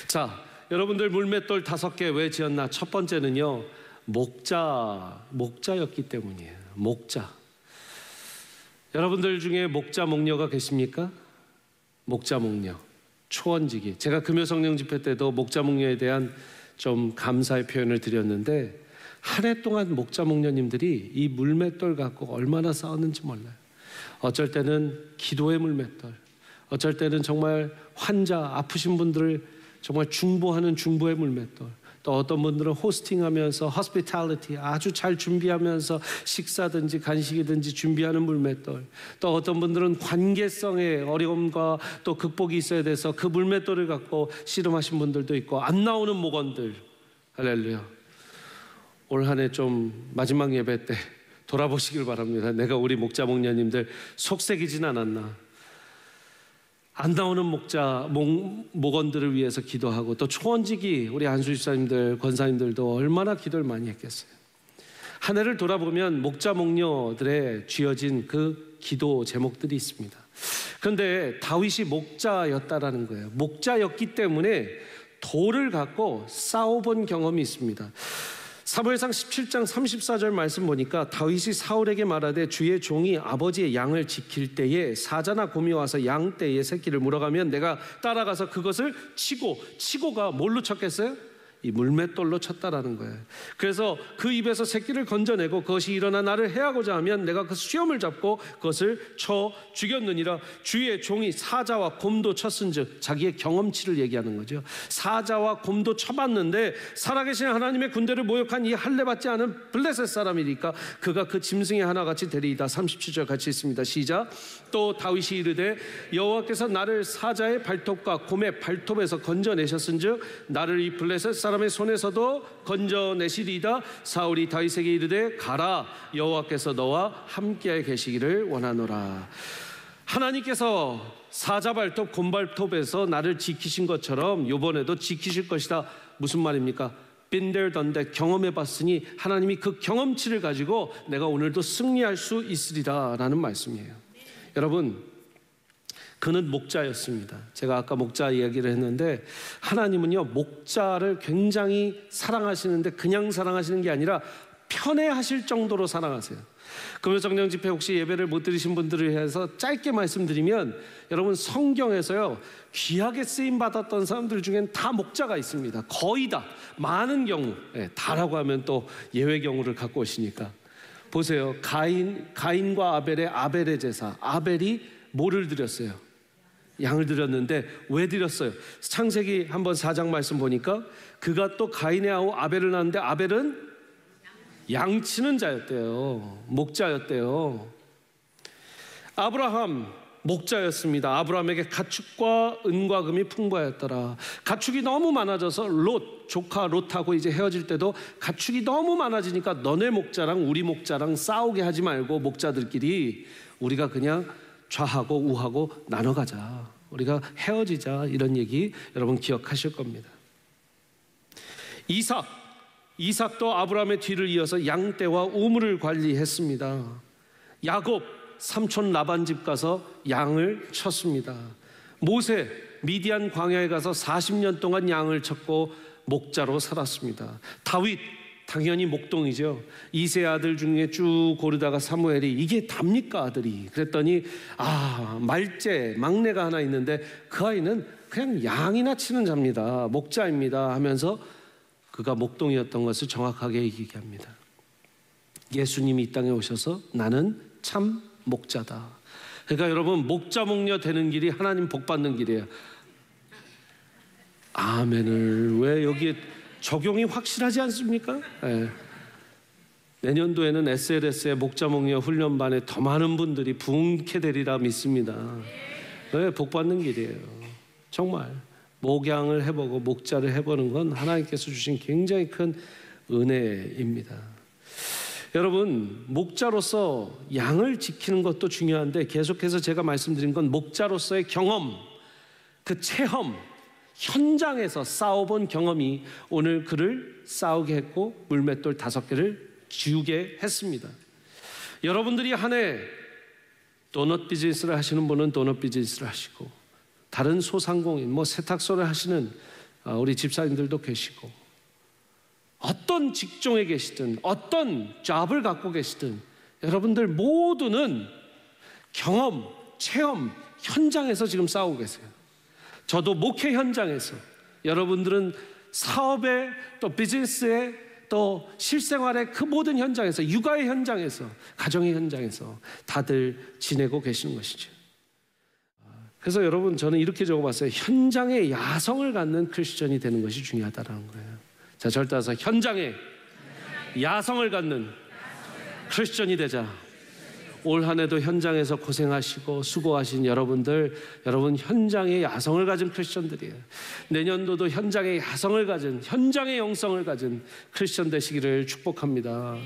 자, 여러분들 물맷돌 5개 왜 지었나? 첫 번째는요, 목자였기 때문이에요. 목자. 여러분들 중에 목자 목녀가 계십니까? 목자 목녀, 초원지기. 제가 금요성령 집회 때도 목자 목녀에 대한 좀 감사의 표현을 드렸는데, 한 해 동안 목자 목녀님들이 이 물맷돌 갖고 얼마나 싸웠는지 몰라요. 어쩔 때는 기도의 물맷돌, 어쩔 때는 정말 환자, 아프신 분들을 정말 중보하는 중보의 물맷돌, 또 어떤 분들은 호스팅하면서 hospitality 아주 잘 준비하면서 식사든지 간식이든지 준비하는 물맷돌, 또 어떤 분들은 관계성의 어려움과 또 극복이 있어야 돼서 그 물맷돌을 갖고 씨름하신 분들도 있고, 안 나오는 목원들. 할렐루야. 올 한 해 좀 마지막 예배 때 돌아보시길 바랍니다. 내가 우리 목자 목녀님들 속색이진 않았나. 안 나오는 목원들을 위해서 기도하고, 또 초원지기 우리 안수 집사님들, 권사님들도 얼마나 기도를 많이 했겠어요. 한 해를 돌아보면 목자 목녀들의 쥐어진 그 기도 제목들이 있습니다. 그런데 다윗이 목자였다라는 거예요. 목자였기 때문에 돌을 갖고 싸워본 경험이 있습니다. 사무엘상 17장 34절 말씀 보니까, 다윗이 사울에게 말하되 주의 종이 아버지의 양을 지킬 때에 사자나 곰이 와서 양 떼의 새끼를 물어가면 내가 따라가서 그것을 치고가 뭘로 쳤겠어요? 이 물맷돌로 쳤다라는 거예요. 그래서 그 입에서 새끼를 건져내고 그것이 일어나 나를 해하고자 하면 내가 그 수염을 잡고 그것을 쳐 죽였느니라. 주의 종이 사자와 곰도 쳤은즉, 자기의 경험치를 얘기하는 거죠. 사자와 곰도 쳐봤는데 살아계신 하나님의 군대를 모욕한 이 할례받지 않은 블레셋 사람이니까 그가 그 짐승의 하나같이 되리이다. 37절 같이 있습니다. 시작. 또 다윗이 이르되 여호와께서 나를 사자의 발톱과 곰의 발톱에서 건져내셨은즉 나를 이 블레셋 사람의 손에서도 건져내시리이다. 사울이 다윗에게 이르되 가라, 여호와께서 너와 함께 계시기를 원하노라. 하나님께서 사자 발톱, 곰 발톱에서 나를 지키신 것처럼 이번에도 지키실 것이다. 무슨 말입니까? been there, done that. 경험해봤으니 하나님이 그 경험치를 가지고 내가 오늘도 승리할 수 있으리라 라는 말씀이에요. 여러분, 그는 목자였습니다. 제가 아까 목자 이야기를 했는데, 하나님은요 목자를 굉장히 사랑하시는데 그냥 사랑하시는 게 아니라 편애하실 정도로 사랑하세요. 금요성령 집회 혹시 예배를 못 드리신 분들을 위해서 짧게 말씀드리면, 여러분 성경에서요 귀하게 쓰임 받았던 사람들 중엔 다 목자가 있습니다. 거의 다, 많은 경우, 다라고 하면 또 예외 경우를 갖고 오시니까 보세요. 가인과 아벨의 제사, 아벨이 뭐를 드렸어요? 양을 드렸는데 왜 드렸어요? 창세기 한번 4장 말씀 보니까 그가 또 가인의 아우 아벨을 낳았는데 아벨은 양치는 자였대요. 목자였대요. 아브라함 목자였습니다. 아브라함에게 가축과 은과 금이 풍부하였더라. 가축이 너무 많아져서 조카 롯하고 이제 헤어질 때도 가축이 너무 많아지니까 너네 목자랑 우리 목자랑 싸우게 하지 말고 목자들끼리 우리가 그냥 좌하고 우하고 나눠 가자, 우리가 헤어지자, 이런 얘기 여러분 기억하실 겁니다. 이삭도 아브라함의 뒤를 이어서 양떼와 우물을 관리했습니다. 야곱 삼촌 라반 집 가서 양을 쳤습니다. 모세 미디안 광야에 가서 40년 동안 양을 쳤고 목자로 살았습니다. 다윗 당연히 목동이죠. 이세 아들 중에 쭉 고르다가 사무엘이 이게 답니까 아들이? 그랬더니 말제 막내가 하나 있는데 그 아이는 그냥 양이나 치는 자입니다. 목자입니다 하면서 그가 목동이었던 것을 정확하게 얘기합니다. 예수님이 이 땅에 오셔서 나는 참 목자다. 그러니까 여러분, 목자 목녀 되는 길이 하나님 복 받는 길이에요. 아멘을 왜 여기에 적용이 확실하지 않습니까? 네. 내년도에는 SLS의 목자 목녀 훈련반에 더 많은 분들이 부흥케 되리라 믿습니다. 네, 복 받는 길이에요. 정말 목양을 해보고 목자를 해보는 건 하나님께서 주신 굉장히 큰 은혜입니다. 여러분, 목자로서 양을 지키는 것도 중요한데 계속해서 제가 말씀드린 건 목자로서의 경험, 그 체험, 현장에서 싸워본 경험이 오늘 그를 싸우게 했고 물맷돌 5개를 지우게 했습니다. 여러분들이 한 해 도넛 비즈니스를 하시는 분은 도넛 비즈니스를 하시고, 다른 소상공인, 세탁소를 하시는 우리 집사님들도 계시고, 어떤 직종에 계시든 어떤 잡을 갖고 계시든 여러분들 모두는 경험, 체험, 현장에서 지금 싸우고 계세요. 저도 목회 현장에서, 여러분들은 사업에, 또 비즈니스에, 또 실생활의 그 모든 현장에서, 육아의 현장에서, 가정의 현장에서 다들 지내고 계시는 것이죠. 그래서 여러분, 저는 이렇게 적어봤어요. 현장에 야성을 갖는 크리스천이 되는 것이 중요하다는 거예요. 자, 저를 따라서 현장에 야성을 갖는 크리스천이 되자. 올 한 해도 현장에서 고생하시고 수고하신 여러분들, 여러분 현장에 야성을 가진 크리스천들이에요. 내년도도 현장에 야성을 가진, 현장의 영성을 가진 크리스천 되시기를 축복합니다.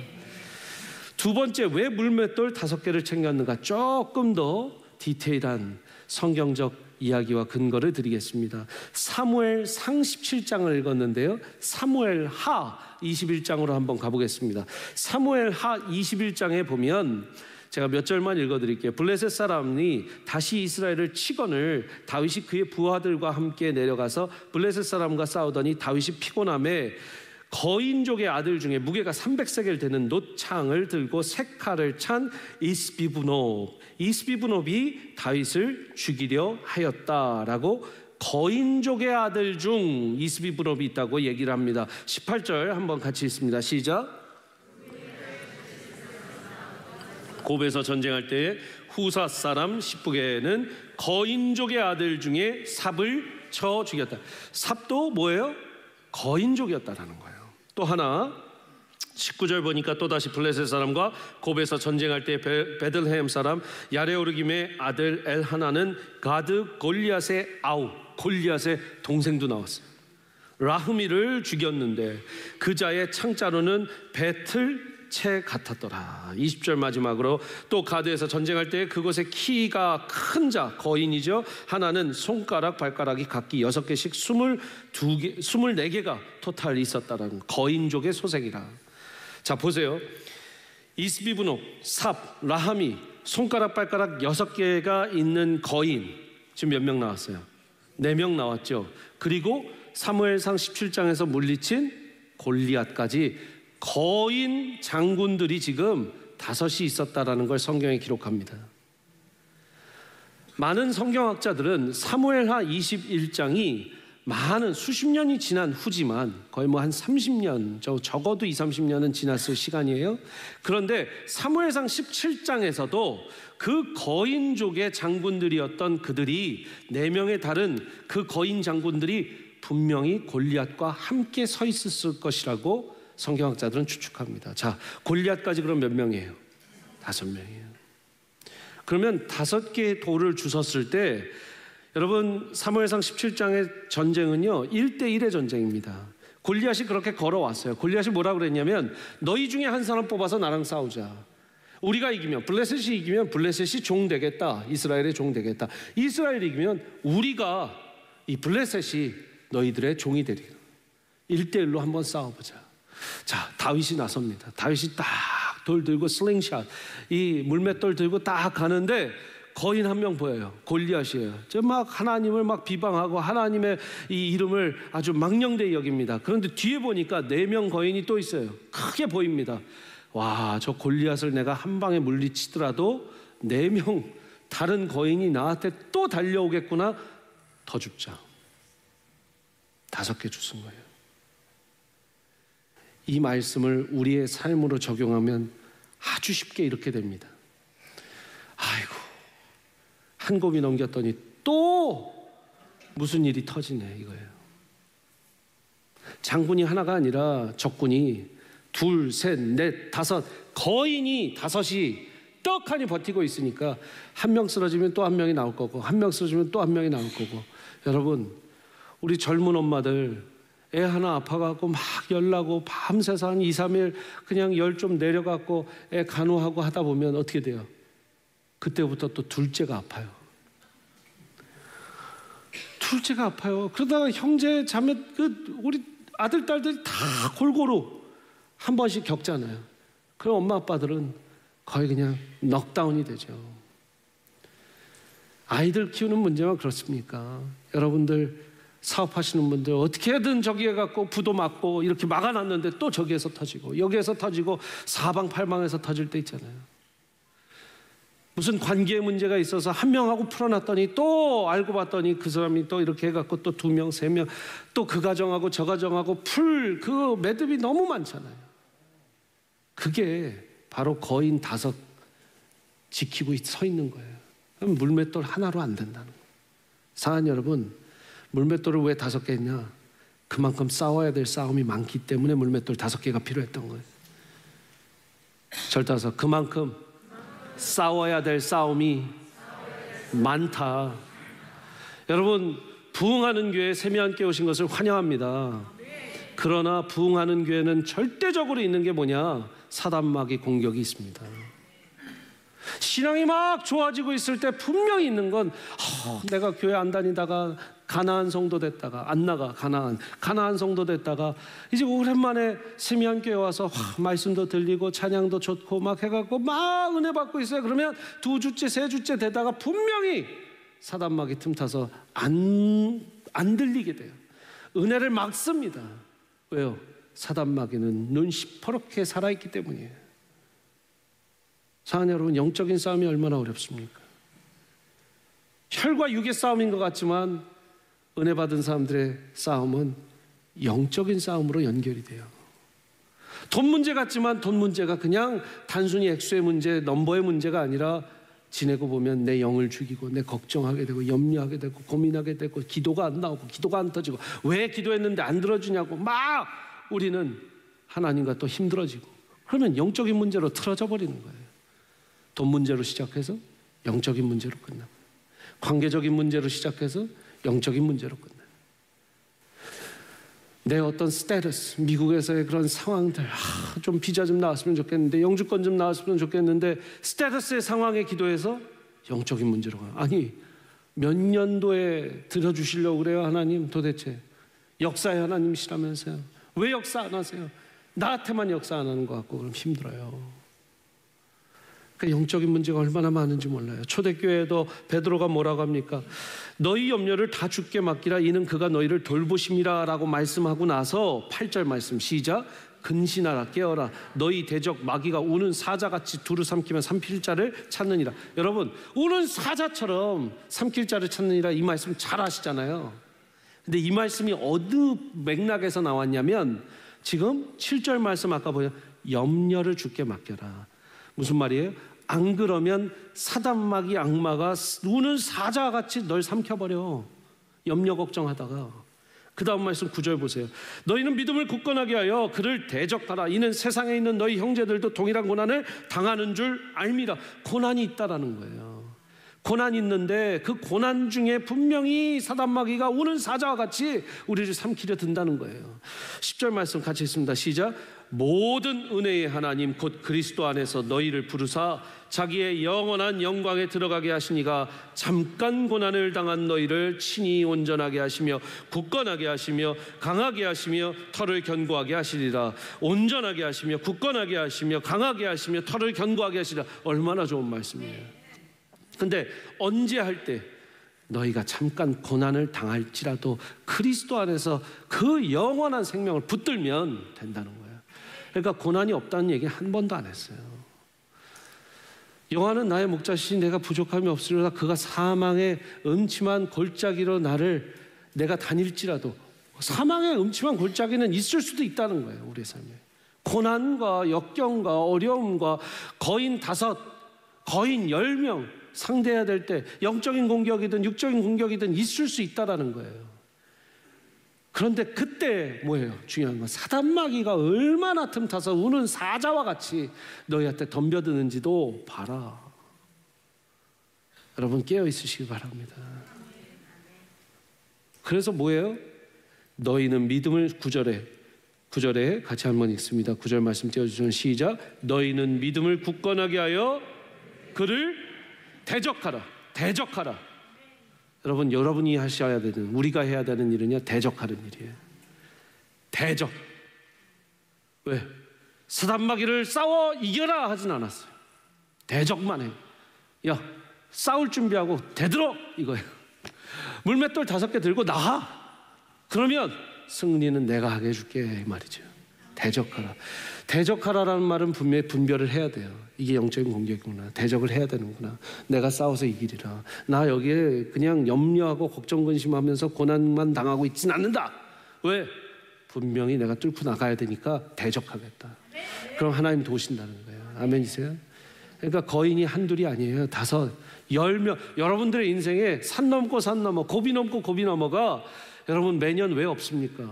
두 번째, 왜 물맷돌 5개를 챙겼는가? 조금 더 디테일한 성경적 이야기와 근거를 드리겠습니다. 사무엘상 17장을 읽었는데요, 사무엘하 21장으로 한번 가보겠습니다. 사무엘하 21장에 보면 제가 몇 절만 읽어드릴게요. 블레셋 사람이 다시 이스라엘을 치거늘 다윗이 그의 부하들과 함께 내려가서 블레셋 사람과 싸우더니 다윗이 피곤함에 거인족의 아들 중에 무게가 300세겔 되는 놋창을 들고 세 칼을 찬 이스비브놉이 다윗을 죽이려 하였다라고, 거인족의 아들 중 이스비브놉이 있다고 얘기를 합니다. 18절 한번 같이 읽습니다. 시작. 고베에서 전쟁할 때에 후사 사람 십부게는 거인족의 아들 중에 삽을 쳐 죽였다. 삽도 뭐예요? 거인족이었다라는 거예요. 또 하나 19절 보니까 또다시 블레셋 사람과 고베에서 전쟁할 때 베들레헴 사람 야레오르김의 아들 엘하나는 가드 골리앗의 골리앗의 동생도 나왔어요. 라흐미를 죽였는데 그 자의 창자로는 배틀 채 같았더라. 20절 마지막으로 또 가드에서 전쟁할 때 그곳에 키가 큰 자, 거인이죠, 하나는 손가락 발가락이 각기 6개씩 24개가 토탈 있었다라는 거인족의 소생이라. 자, 보세요. 이스비브놉, 삽, 라하미, 손가락 발가락 6개가 있는 거인, 지금 몇 명 나왔어요? 4명 나왔죠. 그리고 사무엘상 17장에서 물리친 골리앗까지 거인 장군들이 지금 5이 있었다라는 걸 성경에 기록합니다. 많은 성경학자들은 사무엘하 21장이 많은 수십 년이 지난 후지만, 거의 뭐 한 30년, 적어도 20-30년은 지났을 시간이에요. 그런데 사무엘상 17장에서도 그 거인족의 장군들이었던 그들이, 4명의 다른 그 거인 장군들이 분명히 골리앗과 함께 서 있었을 것이라고 성경학자들은 추측합니다. 자, 골리앗까지 그럼 몇 명이에요? 5명이에요. 그러면 5개의 돌을 주셨을 때, 여러분 사무엘상 17장의 전쟁은요 1대1의 전쟁입니다. 골리앗이 그렇게 걸어왔어요. 골리앗이 뭐라고 그랬냐면, 너희 중에 한 사람 뽑아서 나랑 싸우자. 우리가 이기면, 블레셋이 이기면 블레셋이 종 되겠다, 이스라엘의 종 되겠다. 이스라엘이 이기면 우리가, 이 블레셋이 너희들의 종이 되리라. 1대1로 한번 싸워보자. 자, 다윗이 나섭니다. 다윗이 딱 돌 들고 슬링샷, 이 물맷돌 들고 딱 가는데 거인 한 명 보여요. 골리앗이에요. 저 막 하나님을 막 비방하고 하나님의 이 이름을 아주 망령되이 여깁니다. 그런데 뒤에 보니까 4명 거인이 또 있어요. 크게 보입니다. 와, 저 골리앗을 내가 한 방에 물리치더라도 4명 다른 거인이 나한테 또 달려오겠구나. 더 죽자. 5개 죽은 거예요. 이 말씀을 우리의 삶으로 적용하면 아주 쉽게 이렇게 됩니다. 아이고, 한 곱이 넘겼더니 또 무슨 일이 터지네, 이거예요. 장군이 하나가 아니라 적군이 2, 3, 4, 5, 거인이 5이 떡하니 버티고 있으니까 한 명 쓰러지면 또 한 명이 나올 거고, 한 명 쓰러지면 또 한 명이 나올 거고. 여러분, 우리 젊은 엄마들 애 하나 아파갖고 막 열나고 밤새서 한 2, 3일 그냥 열 좀 내려갖고 애 간호하고 하다 보면 어떻게 돼요? 그때부터 또 둘째가 아파요. 둘째가 아파요. 그러다가 형제, 자매, 우리 아들, 딸들이 다 골고루 한 번씩 겪잖아요. 그럼 엄마, 아빠들은 거의 그냥 넉다운이 되죠. 아이들 키우는 문제만 그렇습니까? 여러분들 사업하시는 분들 어떻게든 저기 해갖고 부도 막고 이렇게 막아놨는데 또 저기에서 터지고 여기에서 터지고 사방팔방에서 터질 때 있잖아요. 무슨 관계의 문제가 있어서 한 명하고 풀어놨더니 또 알고 봤더니 그 사람이 또 이렇게 해갖고 또 2명, 3명 또 그 가정하고 저 가정하고 그 매듭이 너무 많잖아요. 그게 바로 거인 5 지키고 서 있는 거예요. 그럼 물맷돌 하나로 안 된다는 거예요. 사랑하는 여러분, 물맷돌을 왜 5개 했냐? 그만큼 싸워야 될 싸움이 많기 때문에 물맷돌 5개가 필요했던 거예요. 절 따라서 그만큼 싸워야 될 싸움이 많다. 여러분, 부흥하는 교회에 세미함께 오신 것을 환영합니다. 그러나 부흥하는 교회는 절대적으로 있는 게 뭐냐? 사단마귀 공격이 있습니다. 신앙이 막 좋아지고 있을 때 분명히 있는 건 내가 교회 안 다니다가 가나안 성도 됐다가 안 나가 가나안 성도 됐다가 이제 오랜만에 세미함교회 와서 말씀도 들리고 찬양도 좋고 막 해갖고 막 은혜 받고 있어요. 그러면 2주째 3주째 되다가 분명히 사단마귀 틈타서 안 들리게 돼요. 은혜를 막습니다. 왜요? 사단마귀는 눈 시퍼렇게 살아있기 때문이에요. 사랑하는 여러분, 영적인 싸움이 얼마나 어렵습니까? 혈과 육의 싸움인 것 같지만 은혜 받은 사람들의 싸움은 영적인 싸움으로 연결이 돼요. 돈 문제 같지만 돈 문제가 그냥 단순히 액수의 문제, 넘버의 문제가 아니라 지내고 보면 내 영을 죽이고 내 걱정하게 되고 염려하게 되고 고민하게 되고 기도가 안 나오고 기도가 안 터지고 왜 기도했는데 안 들어주냐고 막 우리는 하나님과 또 힘들어지고 그러면 영적인 문제로 틀어져 버리는 거예요. 돈 문제로 시작해서 영적인 문제로 끝나고 관계적인 문제로 시작해서 영적인 문제로 끝나요. 내 어떤 스테이터스, 미국에서의 그런 상황들, 좀 비자 좀 나왔으면 좋겠는데 영주권 좀 나왔으면 좋겠는데 스테이터스의 상황에 기도해서 영적인 문제로 가요. 아니 몇 년도에 들어주시려고 그래요? 하나님 도대체 역사의 하나님이시라면서요. 왜 역사 안 하세요? 나한테만 역사 안 하는 것 같고 그럼 힘들어요. 영적인 문제가 얼마나 많은지 몰라요. 초대교회에도 베드로가 뭐라고 합니까? 너희 염려를 다 주께 맡기라 이는 그가 너희를 돌보심이라 라고 말씀하고 나서 8절 말씀 시작. 근신하라 깨어라 너희 대적 마귀가 우는 사자같이 두루 삼키면 삼킬 자를 찾느니라. 여러분 우는 사자처럼 삼킬 자를 찾느니라 이 말씀 잘 아시잖아요. 근데 이 말씀이 어느 맥락에서 나왔냐면 지금 7절 말씀 아까 보면 염려를 주께 맡겨라. 무슨 말이에요? 안 그러면 사단마귀 악마가 우는 사자같이 널 삼켜버려. 염려 걱정하다가. 그 다음 말씀 9절 보세요. 너희는 믿음을 굳건하게 하여 그를 대적하라. 이는 세상에 있는 너희 형제들도 동일한 고난을 당하는 줄 알미라. 고난이 있다라는 거예요. 고난이 있는데 그 고난 중에 분명히 사단마귀가 우는 사자와 같이 우리를 삼키려 든다는 거예요. 10절 말씀 같이 읽습니다. 시작. 모든 은혜의 하나님 곧 그리스도 안에서 너희를 부르사 자기의 영원한 영광에 들어가게 하시니가 잠깐 고난을 당한 너희를 친히 온전하게 하시며 굳건하게 하시며 강하게 하시며 털을 견고하게 하시리라. 온전하게 하시며 굳건하게 하시며 강하게 하시며 털을 견고하게 하시리라. 얼마나 좋은 말씀이에요. 근데 언제 할 때 너희가 잠깐 고난을 당할지라도 그리스도 안에서 그 영원한 생명을 붙들면 된다는 거예요. 그러니까 고난이 없다는 얘기 한 번도 안 했어요. 여호와는 나의 목자시니 내가 부족함이 없으리로다. 그가 사망의 음침한 골짜기로 내가 다닐지라도 사망의 음침한 골짜기는 있을 수도 있다는 거예요. 우리의 삶에 고난과 역경과 어려움과 거인 5, 거인 10명 상대해야 될 때 영적인 공격이든 육적인 공격이든 있을 수 있다는 거예요. 그런데 그때 뭐예요? 중요한 건 사단마귀가 얼마나 틈타서 우는 사자와 같이 너희한테 덤벼드는지도 봐라. 여러분 깨어 있으시기 바랍니다. 그래서 뭐예요? 너희는 믿음을 9절에 같이 한번 읽습니다. 9절 말씀 띄워주시면 시작. 너희는 믿음을 굳건하게 하여 그를 대적하라. 여러분, 여러분이 하셔야 되는, 우리가 해야 되는 일은요, 대적하는 일이에요. 대적. 왜? 사단마귀를 싸워 이겨라 하진 않았어요. 대적만 해요. 야, 싸울 준비하고 대들어 이거예요. 물맷돌 5개 들고 나가. 그러면 승리는 내가 하게 해줄게 이 말이죠. 대적하라. 대적하라라는 말은 분명히 분별을 해야 돼요. 이게 영적인 공격이구나. 대적을 해야 되는구나. 내가 싸워서 이기리라. 나 여기에 그냥 염려하고 걱정 근심하면서 고난만 당하고 있진 않는다. 왜? 분명히 내가 뚫고 나가야 되니까 대적하겠다. 그럼 하나님 도우신다는 거예요. 아멘이세요? 그러니까 거인이 한둘이 아니에요. 5, 10명. 여러분들의 인생에 산 넘고 산 넘어, 고비 넘고 고비 넘어가 여러분 매년 왜 없습니까?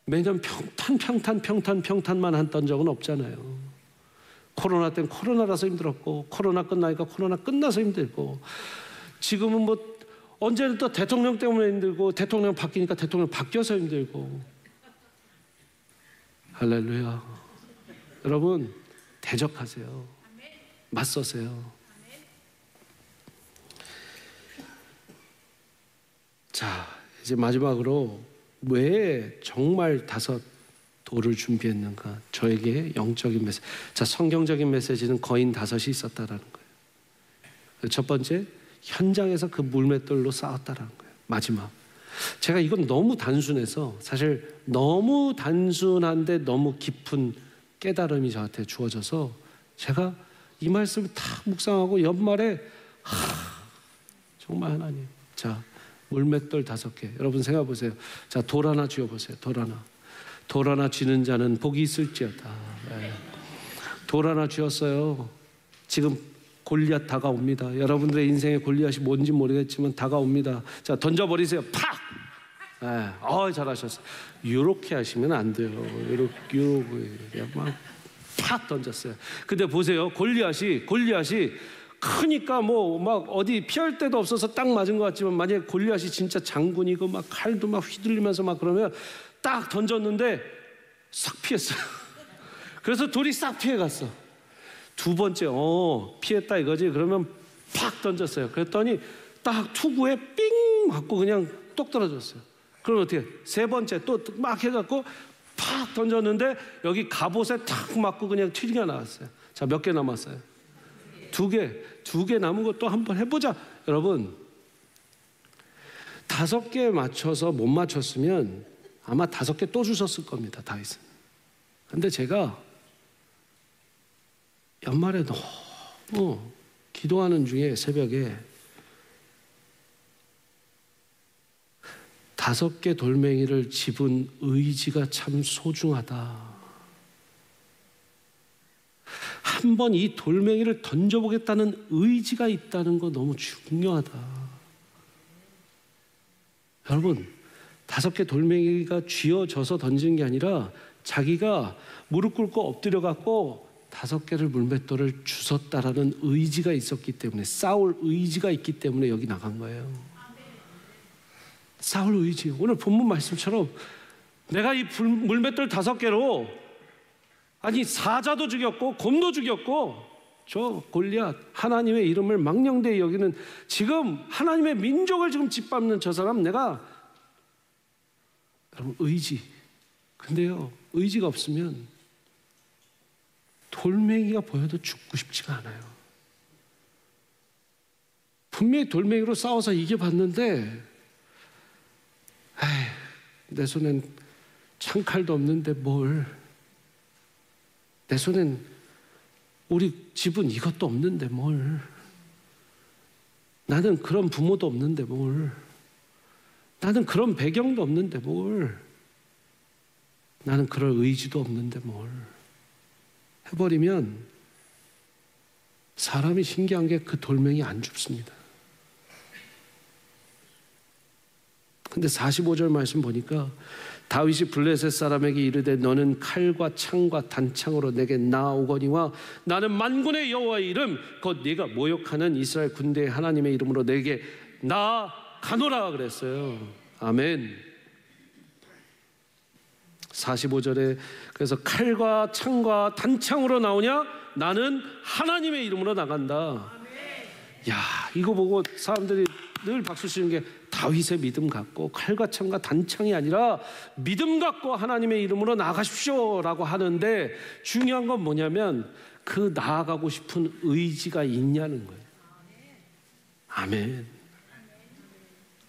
매년 평탄만 했던 적은 없잖아요. 코로나 때는 코로나라서 힘들었고, 코로나 끝나니까 코로나 끝나서 힘들고, 지금은 뭐 언제는 또 대통령 때문에 힘들고, 대통령 바뀌니까 대통령 바뀌어서 힘들고. 할렐루야. 여러분 대적하세요. 맞서세요. 자, 이제 마지막으로 왜 정말 5 돌을 준비했는가? 저에게 영적인 메시지. 자, 성경적인 메시지는 거인 5이 있었다라는 거예요. 첫 번째, 현장에서 그 물맷돌로 싸웠다라는 거예요. 마지막. 제가 이건 너무 단순해서 사실 너무 단순한데 너무 깊은 깨달음이 저한테 주어져서 제가 이 말씀을 다 묵상하고 연말에 정말 하나님. 자, 물맷돌 5개. 여러분 생각해 보세요. 자, 돌 하나 쥐어 보세요. 돌 하나. 돌 하나 쥐는 자는 복이 있을지어다. 네. 돌 하나 쥐었어요. 지금 골리앗 다가옵니다. 여러분들의 인생에 골리앗이 뭔지 모르겠지만 다가옵니다. 자, 던져버리세요. 팍! 네. 잘하셨어요. 이렇게 하시면 안 돼요. 이렇게 팍 던졌어요. 근데 보세요. 골리앗이 크니까 뭐 막 어디 피할 데도 없어서 딱 맞은 것 같지만 만약에 골리앗이 진짜 장군이고 막 칼도 막 휘둘리면서 막 그러면 딱 던졌는데 싹 피했어요. 그래서 돌이 싹 피해갔어. 2번째 피했다 이거지. 그러면 팍 던졌어요. 그랬더니 딱 투구에 삥 맞고 그냥 똑 떨어졌어요. 그럼 어떻게 3번째 또 막 해갖고 팍 던졌는데 여기 갑옷에 탁 맞고 그냥 튀기가 나왔어요. 자, 몇 개 남았어요? 2개 남은 거 또 한번 해보자. 여러분 5개 맞춰서 못 맞췄으면 아마 5개 또 주셨을 겁니다. 다윗은. 근데 제가 연말에 너무 기도하는 중에 새벽에 5개 돌멩이를 집은 의지가 참 소중하다. 한번 이 돌멩이를 던져보겠다는 의지가 있다는 거 너무 중요하다. 여러분 5개 돌멩이가 쥐어져서 던지는 게 아니라 자기가 무릎 꿇고 엎드려 갖고 5개를 물맷돌을 주웠다라는 의지가 있었기 때문에, 싸울 의지가 있기 때문에 여기 나간 거예요. 싸울 의지. 오늘 본문 말씀처럼 내가 이 물맷돌 5개로 사자도 죽였고 곰도 죽였고 저 골리앗 하나님의 이름을 망령되이 여기는 지금 하나님의 민족을 지금 짓밟는 저 사람 내가 여러분 의지. 근데요 의지가 없으면 돌멩이가 보여도 죽고 싶지가 않아요. 분명히 돌멩이로 싸워서 이겨봤는데 내 손엔 창칼도 없는데 뭘, 내 손엔 우리 집은 이것도 없는데 뭘, 나는 그런 부모도 없는데 뭘, 나는 그런 배경도 없는데 뭘, 나는 그럴 의지도 없는데 뭘 해버리면 사람이 신기한 게 그 돌멩이 안 죽습니다. 근데 45절 말씀 보니까 다윗이 블레셋 사람에게 이르되 너는 칼과 창과 단창으로 내게 나아오거니와 나는 만군의 여호와의 이름 곧 네가 모욕하는 이스라엘 군대의 하나님의 이름으로 내게 나아가노라 그랬어요. 아멘. 45절에 그래서 칼과 창과 단창으로 나오냐? 나는 하나님의 이름으로 나간다. 야, 이거 보고 사람들이 늘 박수 치는 게 다윗의 믿음 갖고 칼과 창과 단창이 아니라 믿음 갖고 하나님의 이름으로 나아가십시오 라고 하는데, 중요한 건 뭐냐면 그 나아가고 싶은 의지가 있냐는 거예요. 아멘.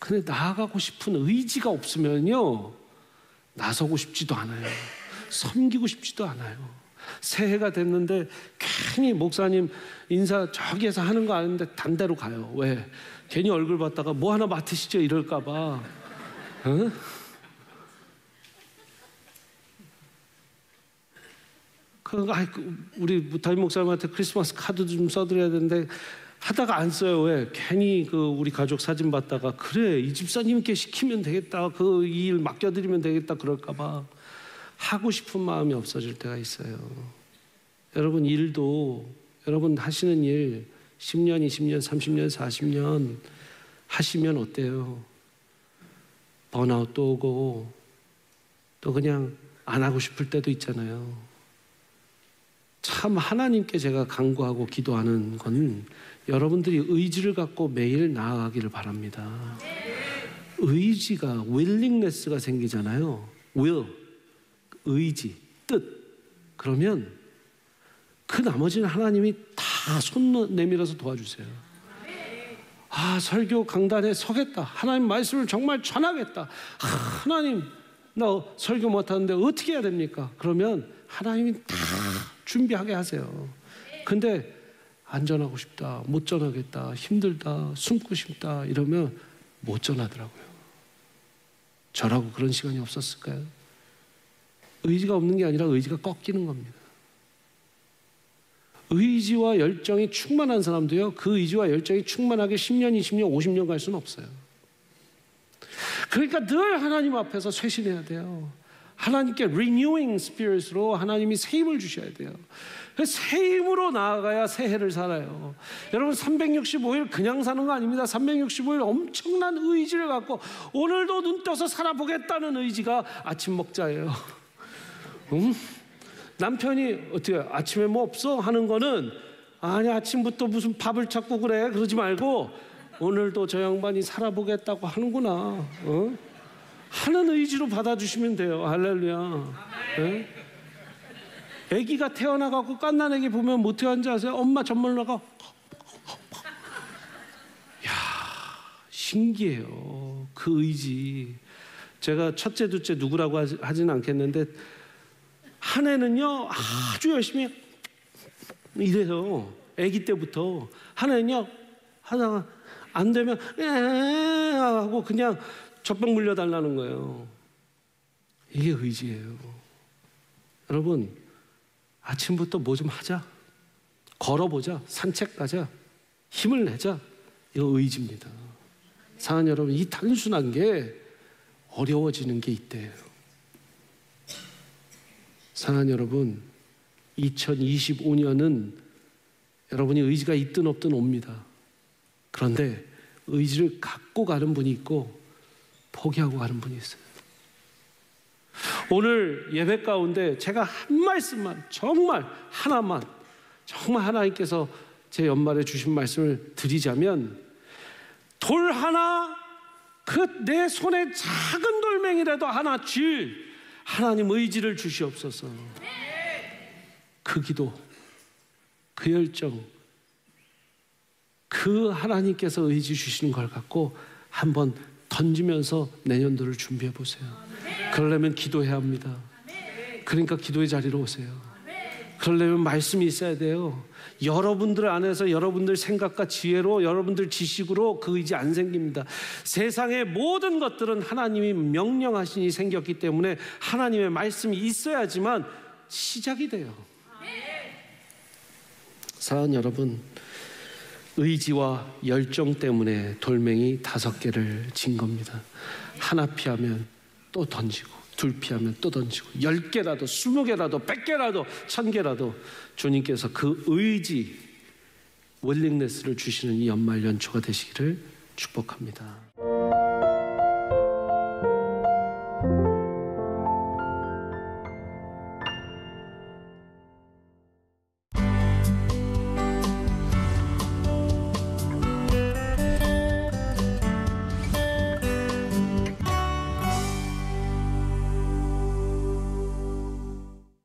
근데 나아가고 싶은 의지가 없으면요, 나서고 싶지도 않아요. 섬기고 싶지도 않아요. 새해가 됐는데 괜히 목사님 인사 저기에서 하는 거 아는데 단대로 가요. 왜? 괜히 얼굴 봤다가 뭐 하나 맡으시죠 이럴까 봐. 응? 우리 담임 목사님한테 크리스마스 카드도 좀 써드려야 되는데 하다가 안 써요. 왜? 괜히 우리 가족 사진 봤다가 그래 이 집사님께 시키면 되겠다, 그 일 맡겨드리면 되겠다 그럴까 봐 하고 싶은 마음이 없어질 때가 있어요. 여러분 일도 여러분 하시는 일 10년, 20년, 30년, 40년 하시면 어때요? 번아웃도 오고 또 그냥 안 하고 싶을 때도 있잖아요. 참 하나님께 제가 간구하고 기도하는 건 여러분들이 의지를 갖고 매일 나아가기를 바랍니다. 의지가 willingness가 생기잖아요. will, 의지, 뜻. 그러면 그 나머지는 하나님이 다 손 내밀어서 도와주세요. 아, 설교 강단에 서겠다. 하나님 말씀을 정말 전하겠다. 하나님, 나 설교 못하는데 어떻게 해야 됩니까? 그러면 하나님이 다 준비하게 하세요. 근데 안 전하고 싶다, 못 전하겠다, 힘들다, 숨고 싶다 이러면 못 전하더라고요. 저라고 그런 시간이 없었을까요? 의지가 없는 게 아니라 의지가 꺾이는 겁니다. 의지와 열정이 충만한 사람도요, 그 의지와 열정이 충만하게 10년, 20년, 50년 갈 수는 없어요. 그러니까 늘 하나님 앞에서 쇄신해야 돼요. 하나님께 renewing spirit으로 하나님이 새 힘을 주셔야 돼요. 새 힘으로 나아가야 새해를 살아요. 여러분 365일 그냥 사는 거 아닙니다. 365일 엄청난 의지를 갖고 오늘도 눈 떠서 살아보겠다는 의지가 아침 먹자예요. 남편이 어떻게 아침에 뭐 없어? 하는 거는 아니 아침부터 무슨 밥을 찾고 그래 그러지 말고 오늘도 저 양반이 살아보겠다고 하는구나 하는 의지로 받아주시면 돼요. 할렐루야. 네? 아기가 태어나갖고 깐난 아기 보면 뭐 어떻게 하는지 아세요? 엄마 젖먹으려고 야 신기해요. 그 의지. 제가 첫째 둘째 누구라고 하진 않겠는데 한 애는요 아주 열심히 이래요. 아기 때부터. 한 애는요 하다가 안 되면 하고 그냥 젖병 물려달라는 거예요. 이게 의지예요. 여러분 아침부터 뭐 좀 하자, 걸어보자, 산책 가자, 힘을 내자. 이거 의지입니다. 사랑하는 여러분, 이 단순한 게 어려워지는 게 있대요. 사랑하는 여러분, 2025년은 여러분이 의지가 있든 없든 옵니다. 그런데 의지를 갖고 가는 분이 있고 포기하고 가는 분이 있어요. 오늘 예배 가운데 제가 한 말씀만, 정말 하나만, 정말 하나님께서 제 연말에 주신 말씀을 드리자면, 돌 하나, 그 내 손에 작은 돌멩이라도 하나 쥘 하나님 의지를 주시옵소서. 그 기도, 그 열정, 그 하나님께서 의지 주시는 걸 갖고 한번 던지면서 내년도를 준비해 보세요. 그러려면 기도해야 합니다. 그러니까 기도의 자리로 오세요. 그러려면 말씀이 있어야 돼요. 여러분들 안에서 여러분들 생각과 지혜로, 여러분들 지식으로 그 의지 안 생깁니다. 세상의 모든 것들은 하나님이 명령하시니 생겼기 때문에 하나님의 말씀이 있어야지만 시작이 돼요. 사랑하는 여러분, 의지와 열정 때문에 돌멩이 5개를 진 겁니다. 하나 피하면 또 던지고, 둘 피하면 또 던지고, 10개라도 20개라도 100개라도 1000개라도 주님께서 그 의지, willingness를 주시는 이 연말 연초가 되시기를 축복합니다.